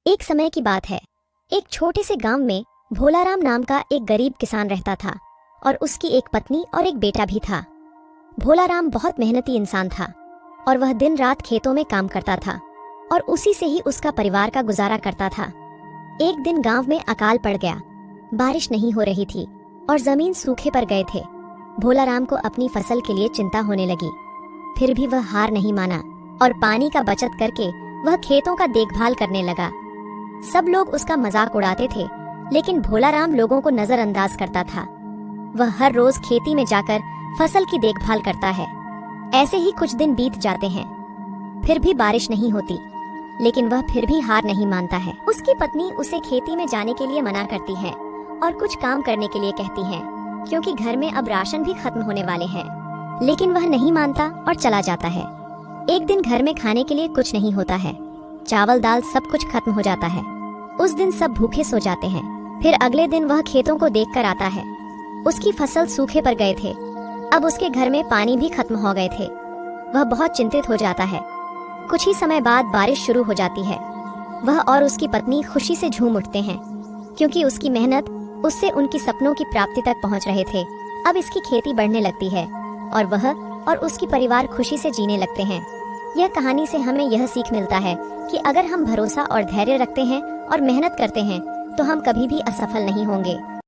एक समय की बात है। एक छोटे से गांव में भोलाराम नाम का एक गरीब किसान रहता था और उसकी एक पत्नी और एक बेटा भी था। भोलाराम बहुत मेहनती इंसान था और वह दिन रात खेतों में काम करता था और उसी से ही उसका परिवार का गुजारा करता था। एक दिन गांव में अकाल पड़ गया। बारिश नहीं हो रही थी और जमीन सूखे पर गए थे। भोलाराम को अपनी फसल के लिए चिंता होने लगी। फिर भी वह हार नहीं माना और पानी का बचत करके वह खेतों का देखभाल करने लगा। सब लोग उसका मजाक उड़ाते थे, लेकिन भोलाराम लोगों को नजरअंदाज करता था। वह हर रोज खेती में जाकर फसल की देखभाल करता है। ऐसे ही कुछ दिन बीत जाते हैं। फिर भी बारिश नहीं होती, लेकिन वह फिर भी हार नहीं मानता है। उसकी पत्नी उसे खेती में जाने के लिए मना करती है और कुछ काम करने के लिए कहती है, क्योंकि घर में अब राशन भी खत्म होने वाले हैं। लेकिन वह नहीं मानता और चला जाता है। एक दिन घर में खाने के लिए कुछ नहीं होता है। चावल दाल सब कुछ खत्म हो जाता है। उस दिन सब भूखे सो जाते हैं। फिर अगले दिन वह खेतों को देखकर आता है। उसकी फसल सूखे पर गए थे। अब उसके घर में पानी भी खत्म हो गए थे। वह बहुत चिंतित हो जाता है। कुछ ही समय बाद बारिश शुरू हो जाती है। वह और उसकी पत्नी खुशी से झूम उठते हैं, क्योंकि उसकी मेहनत उससे उनकी सपनों की प्राप्ति तक पहुंच रहे थे। अब इसकी खेती बढ़ने लगती है और वह और उसकी परिवार खुशी से जीने लगते हैं। यह कहानी से हमें यह सीख मिलता है कि अगर हम भरोसा और धैर्य रखते हैं और मेहनत करते हैं तो हम कभी भी असफल नहीं होंगे।